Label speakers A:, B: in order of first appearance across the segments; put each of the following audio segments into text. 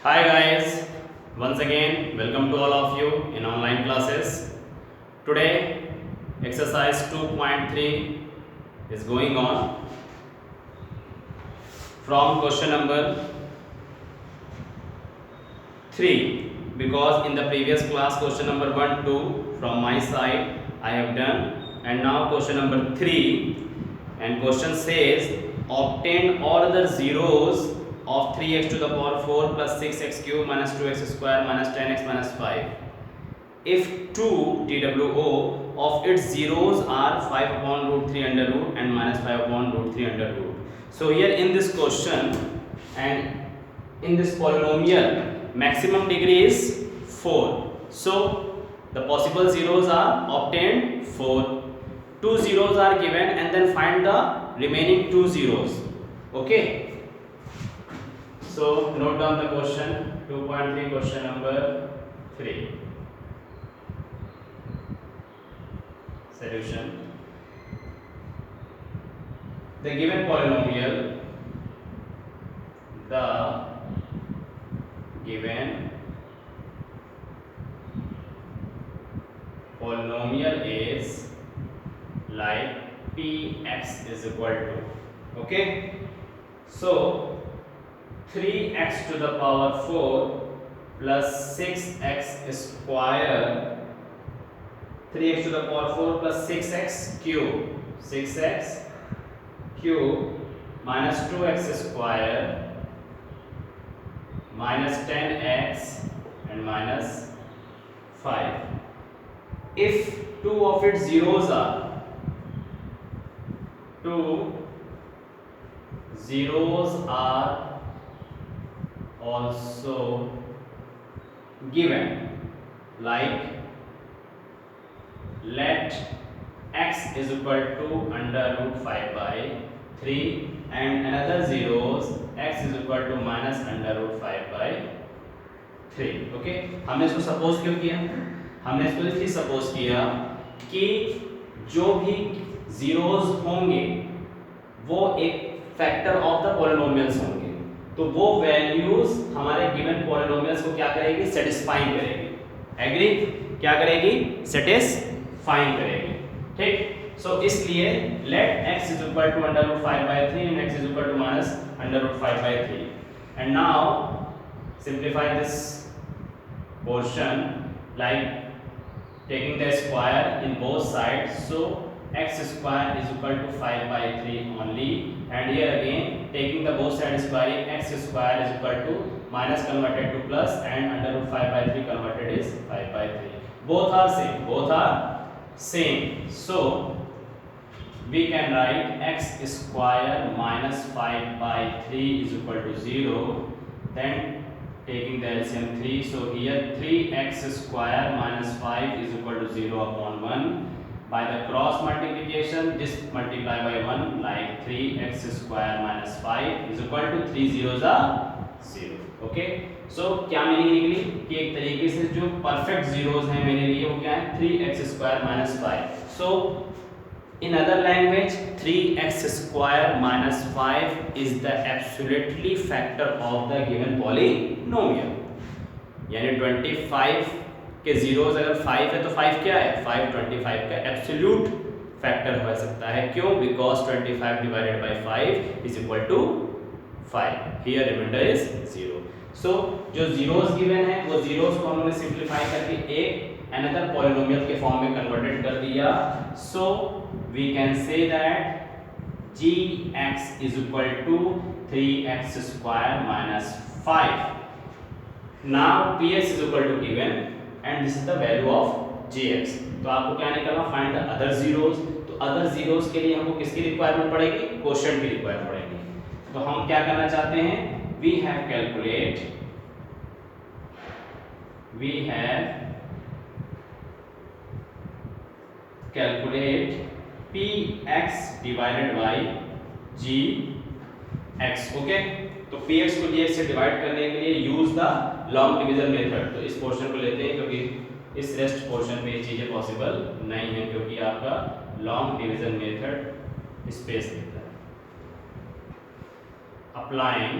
A: Hi guys, once again welcome to all of you in online classes. Today exercise 2.3 is going on from question number 3 because in the previous class question number 1 2 from my side I have done, and now question number 3, and question says obtain all the zeros of 3x to the power 4 plus 6x cube minus 2x square minus 10x minus 5 if 2 TWO of its zeros are 5 upon root 3 under root and minus 5 upon root 3 under root. So here in this question and in this polynomial maximum degree is 4. So the possible zeros are obtained 4. Two zeros are given and then find the remaining two zeros. Okay. So note down the question 2.3 question number 3. Solution. The given polynomial is like px is equal to, okay, so 3x to the power 4 plus 6x square, 3x to the power 4 plus 6x cube minus 2x square minus 10x and minus 5 if two of its zeros are also given, like let x is equal to under root 5 by 3 and another zeros x is equal to minus under root 5 by 3. Okay, हमने इसको suppose क्यों किया? हमने इसको इसलिए suppose किया कि जो भी जीरोस होंगे वो एक फैक्टर ऑफ द पॉलिनोमियल्स होंगे, तो वो वैल्यूज हमारे गिवन पॉलिनोमियल्स को क्या करेगी? सेटिस्फाइंग करेगी। एग्री? क्या करेगी? सेटिस्फाइंग करेगी। ठीक, सो इसलिए let x is equal to under root 5 by 3 and x is equal to minus under root 5 by 3 and now simplify this portion like taking the square in both sides, so x square is equal to 5 by 3 only, and here again taking the both sides squaring, x square is equal to minus converted to plus and under root 5 by 3 converted is 5 by 3. Both are same, so we can write x square minus 5 by 3 is equal to 0, then taking the LCM 3, so here 3x square minus 5 is equal to 0 upon 1. By the cross multiplication, this multiply by 1, like 3x square minus 5 is equal to 3 zeros are 0. Okay, so क्या meaning निकली कि एक तरीके से जो perfect zeros हैं मेरे लिए वो क्या है? 3x square minus 5. So in other language 3x square minus 5 is the absolutely factor of the given polynomial, यानी 25 के जीरोस अगर 5 है तो 5 क्या है? 5 25 का एब्सोल्यूट फैक्टर हो सकता है। क्यों? Because 25 divided by 5 is equal to 5, here remainder is 0। So जो जीरोस गिवन है वो जीरोस को हमने सिंपलीफाई करके एक another polynomial के फॉर्म में कन्वर्टेड कर दिया, so we can say that gx is equal to 3x square minus 5. Now px is equal to given and this is the value of gx, तो आपको क्या निकालना? Find the other zeros. तो other zeros के लिए हमको किसकी requirement पड़ेगी? क्वोशिएंट की रिक्वायरमेंट पड़ेगी। तो हम क्या करना चाहते हैं? we have calculate px divided by gx, okay. तो px को gx से डिवाइड करने के लिए use the long division method. तो इस पोर्शन को लेते हैं क्योंकि इस रेस्ट पोर्शन में ये चीजें पॉसिबल नहीं है, क्योंकि आपका लॉन्ग डिवीजन मेथड स्पेस देता है। applying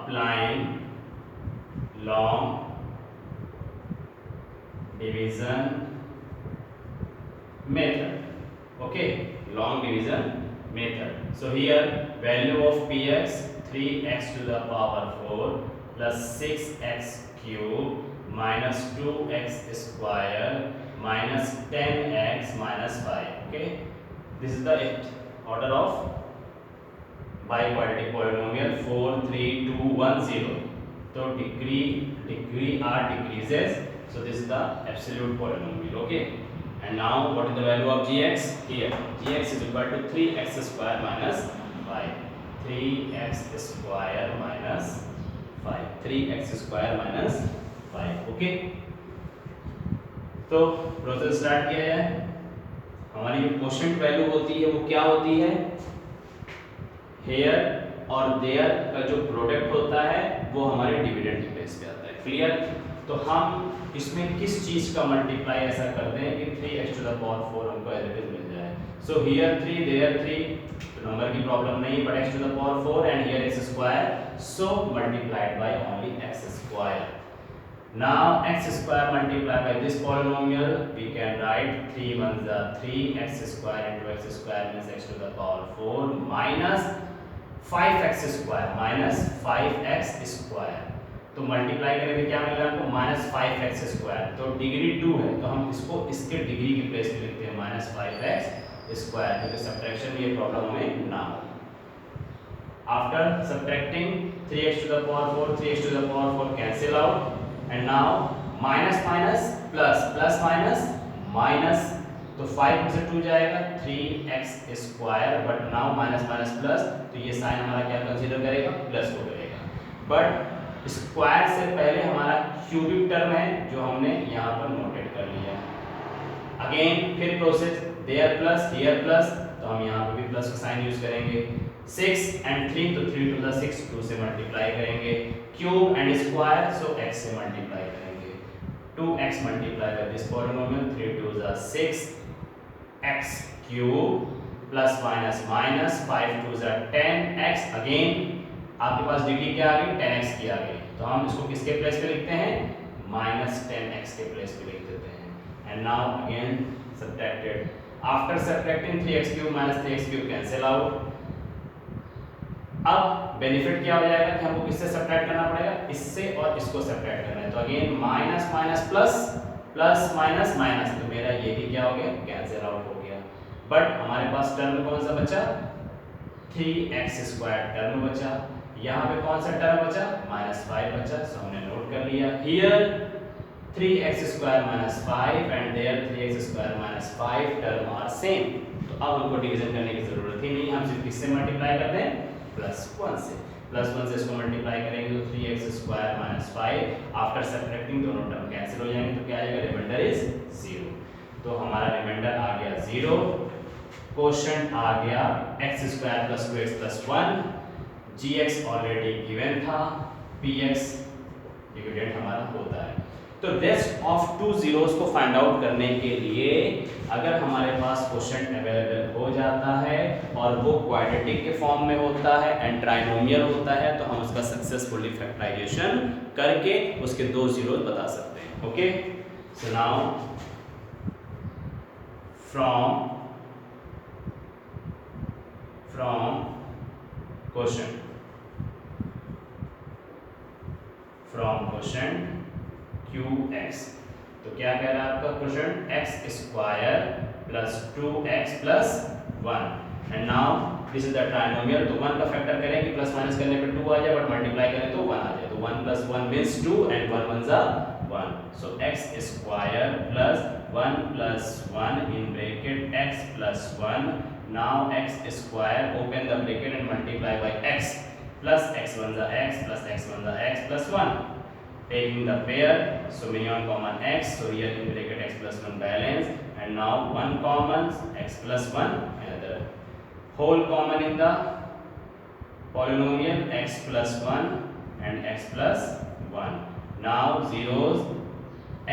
A: applying long division method. Okay, long division method. So here value of px 3x to the power 4 plus 6x cube minus 2x square minus 10x minus 5. Okay, this is the order of biquadratic polynomial 4 3 2 1 0. So degree r decreases, so this is the absolute polynomial. Okay, and now what is the value of gx? Here gx is equal to 3x square minus 5. 3x square minus 5. 3x square minus 5. Okay, तो process start किया है. हमारी जो quotient value होती है वो क्या होती है? हेयर और देयर का जो प्रोडक्ट होता है वो हमारे डिविडेंड की प्लेस पे आता है. क्लियर? तो हम इसमें किस चीज का मल्टीप्लाई ऐसा करते हैं कि 3x टू द पावर 4 हमको एज इट इज मिल जाए. सो हियर 3 देयर 3, तो नंबर की प्रॉब्लम नहीं, but x to the power 4 and here x square, so multiplied by only x square. Now x square multiplied by this polynomial, we can write 3 ones are 3, x square into x square means x to the power 4 minus 5x square minus 5x square. तो multiply करेंगे क्या मिलेगा हमको? Minus 5x square. तो degree 2 है तो हम इसको इसके डिग्री की प्लेस पे लिखते हैं माइनस 5x स्क्वायर, क्योंकि सब्ट्रैक्शन में ये प्रॉब्लम हमें ना हो. After subtracting 3x to the power 4, 3x to the power 4 cancel out. And now minus minus plus, plus minus minus, तो 5 से 2 जाएगा 3x square, but now minus minus plus, तो ये साइन हमारा क्या कंसीडर करेगा? प्लस को करेगा. बट स्क्वायर से पहले हमारा क्यूबिक टर्म है जो हमने यहाँ पर नोटेड कर लिया. अगेन फिर process, there plus here plus, तो हम यहाँ पे भी प्लस का साइन यूज करेंगे. 6 एंड 3, तो 3 टू द 6, 2 से मल्टीप्लाई करेंगे. Cube and square, so x से मल्टीप्लाई करेंगे. 2x multiply by this polynomial, 3 to the 6 x cube plus minus minus 5 to the 10x. Again आपके पास डिग्री क्या आ गई? 10x की आ गई. तो हम इसको किसके प्लेस पे लिखते हैं? माइनस 10x के प्लेस पे लिख देते हैं. And now again subtracted. After subtracting 3x cube minus 3x cube cancel out. अब बेनिफिट क्या हो जाएगा कि हमको किससे सब्ट्रैक्ट करना पड़ेगा? इससे और इसको सब्ट्रैक्ट करना है. तो again minus minus plus, plus minus minus, तो मेरा ये भी क्या हो गया? कैंसिल आउट हो गया. बट हमारे पास टर्म कौन सा बचा? 3x स्क्वायर टर्म बचा. यहाँ पे कौन सा टर्म बचा? माइनस 5 बचा. सो हमने नोट कर लिया. Here 3x square minus 5 and there 3x square minus 5 term are same. तो अब हमको डिवीजन करने की जरूरत ही नहीं, हम सिर्फ किससे मल्टीप्लाई करते हैं? प्लस 1 से. प्लस 1 से इसको मल्टीप्लाई करेंगे तो 3x square minus 5. After subtracting दोनों टर्म कैंसिल हो जाएंगे, तो क्या आएगा? Remainder is 0. तो हमारा रिमाइंडर आ गया 0. क्वोशंट आ गया x square plus 2x plus 1. gx already given था. px डिविडेंड हमारा होता है. तो रेस्ट ऑफ 2 जीरोस को फाइंड आउट करने के लिए अगर हमारे पास क्वोशंट अवेलेबल हो जाता है और वो क्वाड्रेटिक के फॉर्म में होता है एंड ट्राइनोमियल होता है, तो हम उसका सक्सेसफुली फैक्टराइजेशन करके उसके 2 जीरोस बता सकते हैं. Okay, so now from quotient qx, तो क्या कह रहा है आपका quotient? x square plus 2x plus 1. And now this is the trinomial. तो 1 का फैक्टर करें कि प्लस माइनस करने पे 2 आ जाए, बट मल्टीप्लाई करें तो 1 आ जाए. तो 1 प्लस 1 मींस 2 एंड 1 1 जा 1. सो x square plus 1 plus 1 in bracket x plus 1. Now x square open the bracket and multiply by x plus x 1 जा x प्लस x 1 जा x plus 1. Taking the pair, so minimum common x, so here in bracket x plus 1 balance, and now one common x plus 1 another. Whole common in the polynomial x plus 1 and x plus 1. Now zeros,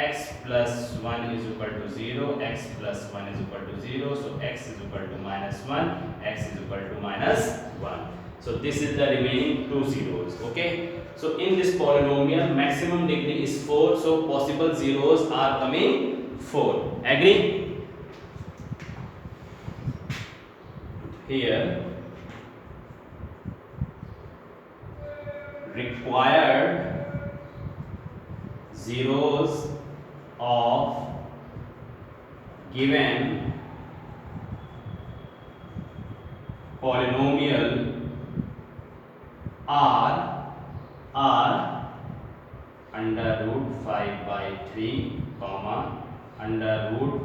A: x plus 1 is equal to 0, x plus 1 is equal to 0, so x is equal to minus 1, x is equal to minus 1. So this is the remaining two zeros. Okay, so in this polynomial maximum degree is 4, so possible zeros are coming 4. Agree? Here required zeros of given polynomial are under root 5 by 3 comma under root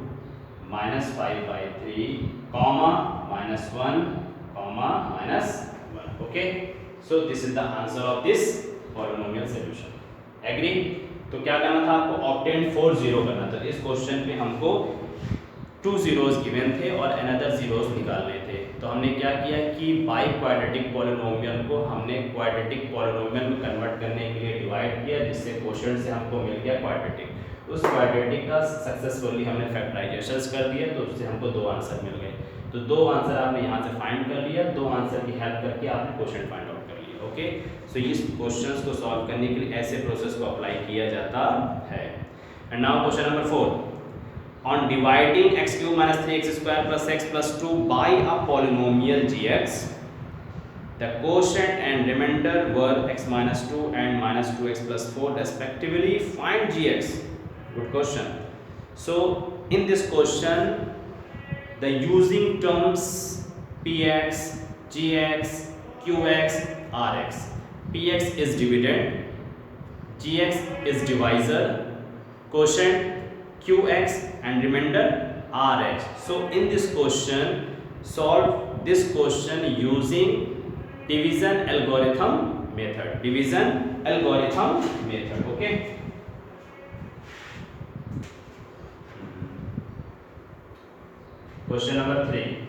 A: minus 5 by 3 comma minus 1 comma minus 1. Okay, so this is the answer of this polynomial solution. Agree? तो क्या करना था आपको? Obtain 4 0 करना था. इस question पे हमको 2 zeros गिवन थे और अनदर zeros निकालने थे. तो हमने क्या किया कि बाई क्वाड्रेटिक पॉलिनोमियल को हमने क्वाड्रेटिक पॉलिनोमियल में कन्वर्ट करने के लिए डिवाइड किया, जिससे क्वोशिएंट से हमको मिल गया क्वाड्रेटिक. उस क्वाड्रेटिक का सक्सेसफुली हमने फैक्टराइजेशंस कर दिया, तो उससे हमको दो आंसर मिल गए. तो दो आंसर आपने यहाँ से फाइंड कर लिया, दो आंसर की हेल्प करके आपने क्वोशिएंट फाइंड आउट कर लिया. ओके, सो इस क्वेश्चंस को सॉल्व करने के लिए ऐसे प्रोसेस को अप्लाई किया जाता है. And now question number 4. On dividing x cube minus 3x square plus x plus 2 by a polynomial gx, the quotient and remainder were x minus 2 and minus 2x plus 4 respectively. Find gx. Good question. So in this question, the using terms px, gx, qx, rx. Px is dividend, gx is divisor, quotient qx and remainder rx. So in this question, solve this question using division algorithm method. Division algorithm method. Okay. Question number 3.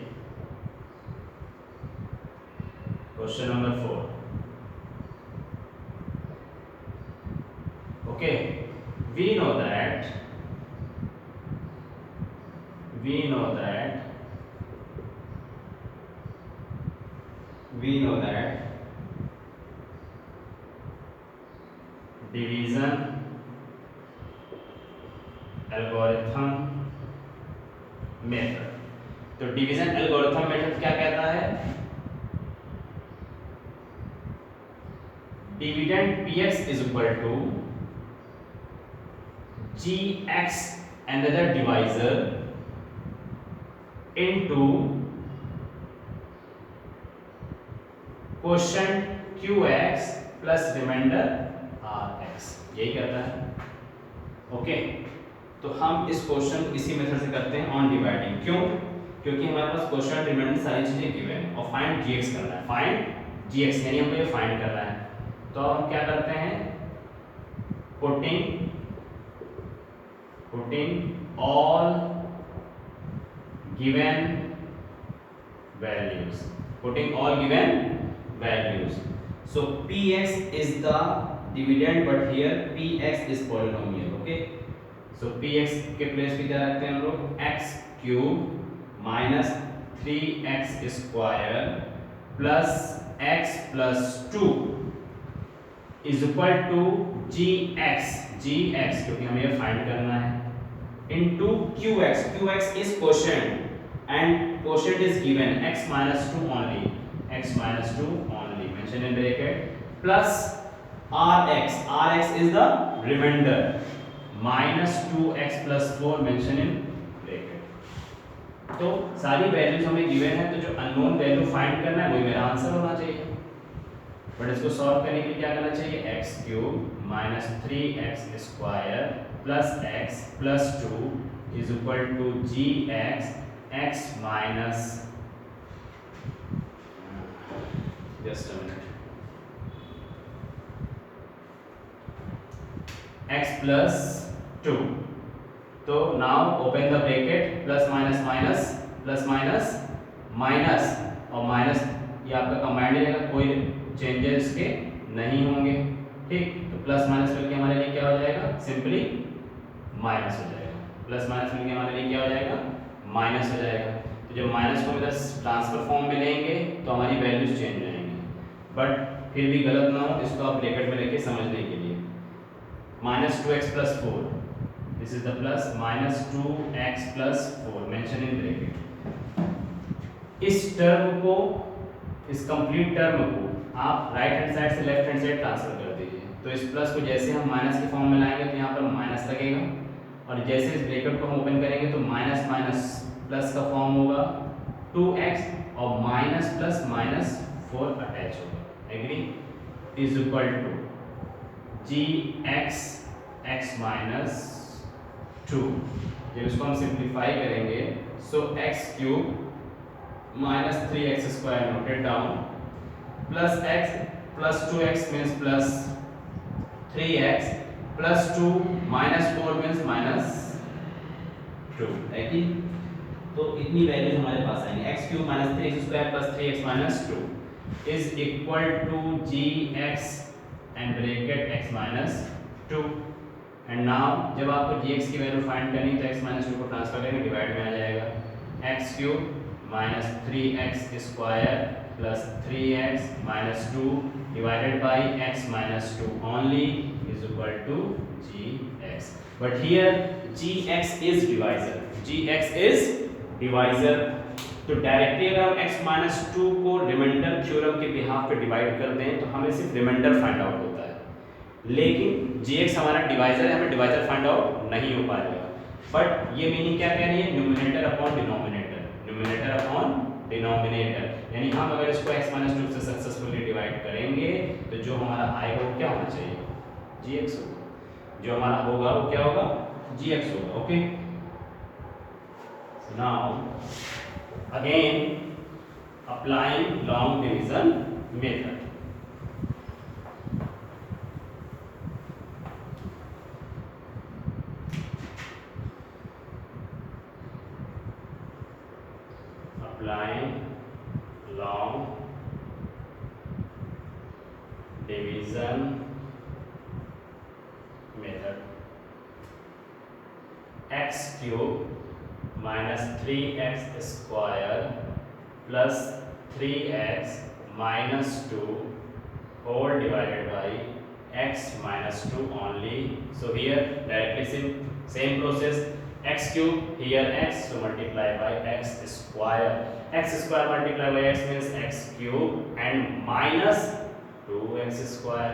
A: Question number 4. Okay, we know that division algorithm method. तो division algorithm method क्या कहता है? Dividend px is equal to gx another divisor into quotient qx plus remainder rx. यही कहता है. Okay, तो हम इस क्वेश्चन इसी मेथड से करते हैं ऑन डिवाइडिंग. क्यों? क्योंकि हमारे पास क्वेश्चन रिमाइंडर सारी चीजें गिवन है और फाइंड gx करना है. फाइंड gx यानी हमको ये फाइंड करना है. तो हम क्या करते हैं? putting all given values. So px is the dividend, but here px is polynomial. Okay, so px के प्लेस पे क्या रखते हैं हम लोग? x cube minus 3x square plus x plus 2 is equal to gx क्योंकि हमें ये फाइंड करना है, into qx is quotient and quotient is given x minus 2 only mention in bracket, plus rx is the remainder minus 2x plus 4 mention in bracket. तो सारी values हमें given है, तो जो अननोन वैल्यू फाइंड करना है वही मेरा आंसर होना चाहिए. बट इसको सॉल्व करने के लिए क्या करना चाहिए? x cube minus 3x square plus x plus 2 is equal to gx x minus just a minute x plus 2. तो now open the bracket, plus minus minus plus minus minus और minus, ये आपका कंबाइंड रहेगा, कोई changes इसके नहीं होंगे. ठीक, तो प्लस माइनस मिलके हमारे लिए क्या हो जाएगा? सिंपली माइनस हो जाएगा. प्लस माइनस मिलके हमारे लिए क्या हो जाएगा? माइनस हो जाएगा. तो जब माइनस को इधर ट्रांसफर फॉर्म में लेंगे तो हमारी वैल्यूज चेंज रहेंगी. बट फिर भी गलत ना हो, इसको आप ब्रैकेट में लेके समझने के लिए minus 2x plus 4, this is the plus minus 2x plus 4 mention in bracket. इस टर्म को, इस कंप्लीट टर्म को आप राइट हैंड साइड से लेफ्ट हैंड साइड ट्रांसफर कर दीजिए। तो इस प्लस को जैसे हम माइनस के फॉर्म में लाएंगे तो यहाँ पर माइनस लगेगा, और जैसे इस ब्रैकेट को हम ओपन करेंगे तो माइनस माइनस प्लस का फॉर्म होगा 2x और माइनस प्लस माइनस 4 अटैच होगा। Agree? Is equal to gx x minus 2। जब इसको हम सिंप्लीफाई करेंगे so x cube minus 3x square noted down plus x plus 2x means plus 3x plus 2 minus 4 means minus 2। है कि? तो इतनी values हमारे पास आएंगे, x cube minus 3x square plus 3x minus 2 is equal to gx and bracket x minus 2। And now जब आपको gx की वैल्यू फाइंड करनी तो x माइनस 2 को ट्रांसफर करेंगे, डिवाइड में आ जाएगा x cube minus 3x square plus 3x minus 2 divided by x minus 2 only is equal to gx। But here gx is divisor, gx is divisor. तो directly अगर हम x माइनस 2 को remainder theorem के behalf पे divide कर दें तो हमें सिर्फ रिमाइंडर फाइंड आउट होता है, लेकिन gx हमारा डिवाइजर है, हमें डिवाइजर फाइंड आउट नहीं हो पाएगा। बट ये मीनिंग क्या कह रही है? Numerator upon denominator, numerator upon denominator. यानी हम अगर इसको x माइनस 2 से सक्सेसफुली डिवाइड करेंगे तो जो हमारा आएगा वो क्या होना चाहिए? gx होगा। जो हमारा होगा वो क्या होगा? gx होगा। Okay, now again applying long division method। applying long division method। x cube minus 3x square plus 3x minus 2 whole divided by x minus 2 only. So here directly same process, x cube here x, so multiply by x square multiply by x means x cube and minus 2x square.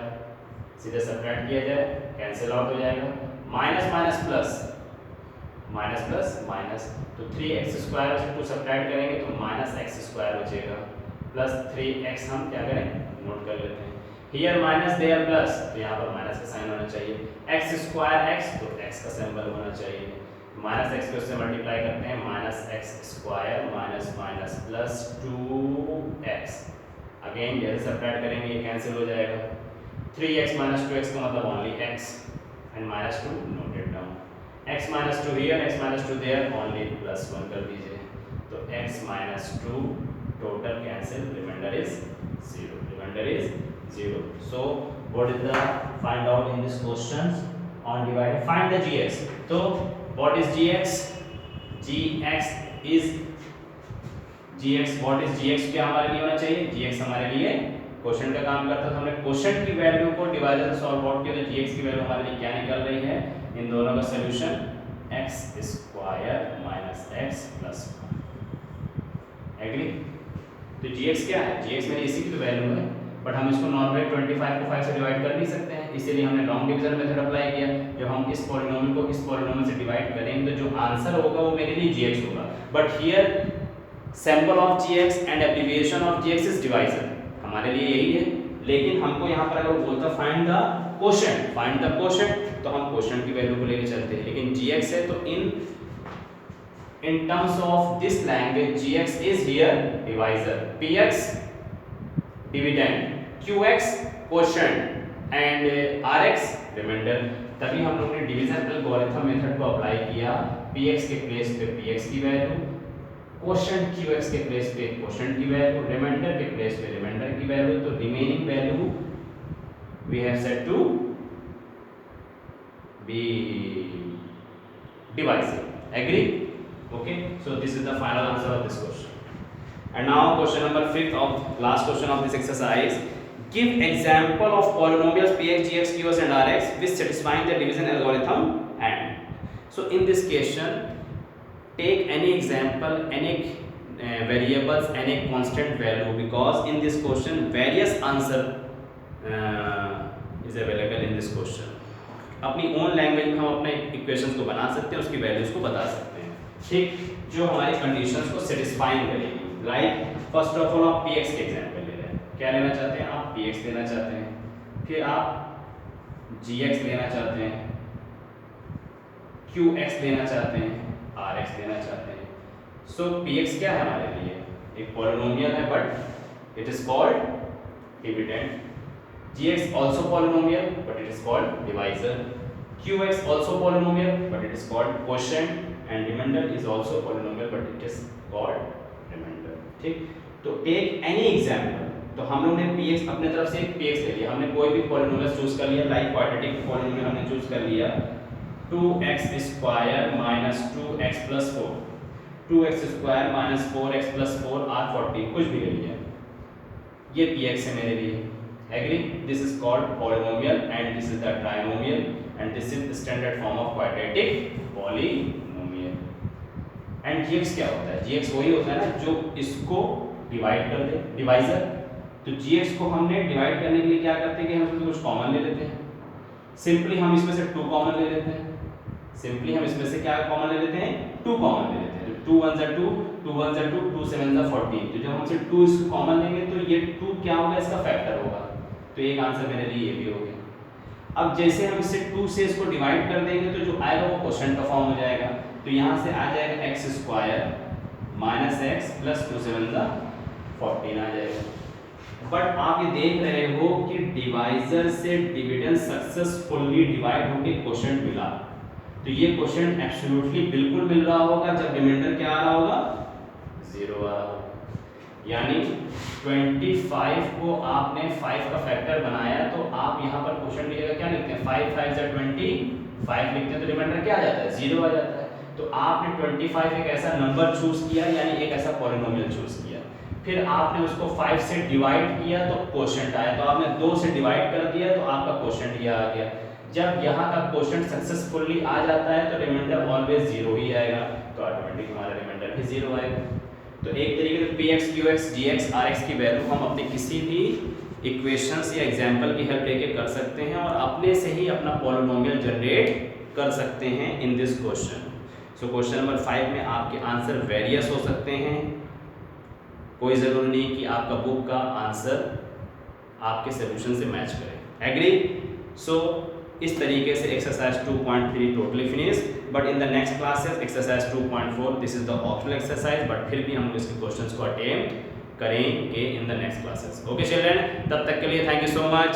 A: सीधे subtract किया जाए, cancel out हो जाएगा, minus minus plus minus plus minus, तो 3x square से 2 subtract करेंगे तो minus x square बचेगा प्लस 3x हम क्या करें? नोट कर लेते हैं। हियर माइनस देयर प्लस, तो यहाँ पर माइनस का साइन होना चाहिए, x स्क्वायर x तो x का सिंबल होना चाहिए, माइनस x को उससे मल्टीप्लाई करते हैं, minus x square minus minus plus 2x। Again जैसे सब्ट्रैक्ट करेंगे ये कैंसिल हो जाएगा, 3x माइनस 2x का मतलब only x and minus 2 noted down, x minus 2 here x minus 2 there only plus 1 कर दीजिए, तो x minus 2 total cancel, remainder is 0, remainder is 0। So what is the find out in this question on divide, find the gx। तो what is gx? gx is gx, what is gx क्या हमारे लिए होना चाहिए? gx हमारे लिए question का काम करता है, तो हमने क्वेश्चन की वैल्यू को डिवाइजर से सॉल्व आउट किया तो gx की वैल्यू हमारे लिए क्या निकल रही है? इन दोनों का solution x square minus x plus 1। Agree? तो gx क्या है? gx में इसी की तो वैल्यू है, बट हम इसको नॉर्मली 25 को 5 से डिवाइड कर नहीं सकते हैं, इसीलिए हमने लॉन्ग डिवीजन मेथड अप्लाई किया। जब हम इस पॉलिनोमियल को इस पॉलिनोमियल से डिवाइड करेंगे तो जो आंसर होगा वो मेरे लिए gx होगा। But here sample of gx and abbreviation of gx is divisor, हमारे लिए यही है। लेकिन हमको यहाँ पर अगर बोलता find the quotient, find the quotient, तो हम क्वोशंट की वैल्यू को लेके चलते हैं, लेकिन gx है तो in terms of this language gx is here divisor, px dividend, qx quotient and rx remainder। तभी हम लोग ने डिवीजन एल्गोरिथम मेथड को अप्लाई किया, px के प्लेस पे px की वैल्यू, क्वोशंट qx के प्लेस पे क्वोशंट की वैल्यू, रिमाइंडर के प्लेस पे रिमाइंडर की वैल्यू, तो remaining value we have set to be divisor। Agree? Okay, so this is the final answer of this question। And now question number 5th of last question of this exercise, Give example of polynomials px, gx, qx and rx which satisfying the division algorithm and. So in this question, take any example, any variables, any constant value, because in this question various answer is available in this question. अपनी own language में हम अपने equations को बना सकते हैं, उसकी values को बता सकते हैं, ठीक, जो हमारी कंडीशंस को सेटिस्फाइंग करेगी. लाइक फर्स्ट ऑफ ऑल आप px के एग्जांपल ले रहे हैं. क्या लेना चाहते हैं आप? px लेना चाहते हैं. फिर आप gx लेना चाहते हैं, qx लेना चाहते हैं, rx लेना चाहते हैं. सो px क्या है हमारे लिए? एक पॉलिनोमियल है but it is called dividend. gx also polynomial but it is called divisor. qx also polynomial but it is called quotient, and remainder is also polynomial but it is called remainder. ठीक, तो take any example. तो हम लोग ने px अपने तरफ से px ले लिया, हमने कोई भी पॉलिनोमियल चूज कर लिया, लाइक क्वाड्रेटिक पॉलिनोमियल हमने चूज कर लिया 2x square minus 2x plus 4, 2x square minus 4x plus 4 r40, कुछ भी ले लिया, ये px है मेरे लिए. Agree? This is called polynomial and this is the trinomial and this is the standard form of quadratic polynomial. And gx क्या होता है? gx वही होता है ना जो इसको डिवाइड कर दे, डिवाइजर. तो gx को हमने डिवाइड करने के लिए क्या करते हैं कि हम इसमें कुछ कॉमन ले लेते हैं. सिंपली हम इसमें से 2 कॉमन ले लेते हैं. सिंपली हम इसमें से क्या कॉमन ले लेते हैं? 2 कॉमन ले लेते हैं. 2 1 जा 2, 2 1 जा 2, 2 7 जा 14. तो जब हम से 2 इसको कॉमन लेंगे तो ये 2 क्या होगा? इसका फैक्टर होगा. तो एक आंसर मेरे लिए ये भी हो गया. अब जैसे हम इसे 2 से इसको डिवाइड कर देंगे तो जो आएगा वो क्वोशंट का फॉर्म हो जाएगा. तो यहाँ से आ जाएगा x square minus x plus 2 7 जा 14 आ जाएगा. बट आप ये देख रहे हो कि डिवाइजर से डिविडेंड सक्सेसफुली डिवाइड होके क्वोशंट मिला. तो ये क्वोशंट एब्सोल्युटली बिल्कुल मिल रहा होगा जब रिमाइंडर क्या आ रहा होगा? 0 आ रहा होगा. यानी 25 को आपने 5 का फैक्टर बनाया तो आप यहाँ पर क्वोशंट लिखिएगा, क्या लिखते हैं? 5 5 जा 25 लिखते हैं तो रिमाइंडर क्या आ जाता है? 0 आ जाता है. तो आपने 25 एक ऐसा नंबर चूज किया, यानी एक ऐसा पॉलिनोमियल चूज किया, फिर आपने उसको 5 से डिवाइड किया तो क्वोशंट आया. तो आपने 2 से डिवाइड कर दिया तो आपका क्वोशंट ये आ गया. जब यहाँ का क्वोशंट सक्सेसफुली आ जाता है तो रिमाइंडर ऑलवेज 0 ही आएगा. तो ऑटोमेटिक हमारा रिमाइंडर भी 0 आएगा. तो एक तरीके से px, qx, gx, rx की वैल्यू हम अपने किसी भी इक्वेशंस या एग्जांपल की हेल्प लेके कर सकते हैं और अपने से ही अपना पॉलिनोमियल जनरेट कर सकते हैं इन this question. So question number 5 में आपके आंसर वेरियस हो सकते हैं. कोई ज़रूरी नहीं कि आपका बुक का आंसर आपके सोल्यूशन से मैच करे. एग्री? सो इस तरीके से exercise 2.3 totally finish. But in the next classes exercise 2.4 this is the optional exercise, but फिर भी हम इसके क्वेश्चंस को अटेम्प्ट करेंगे in the next classes. Okay children, तब तक के लिए थैंक यू सो मच.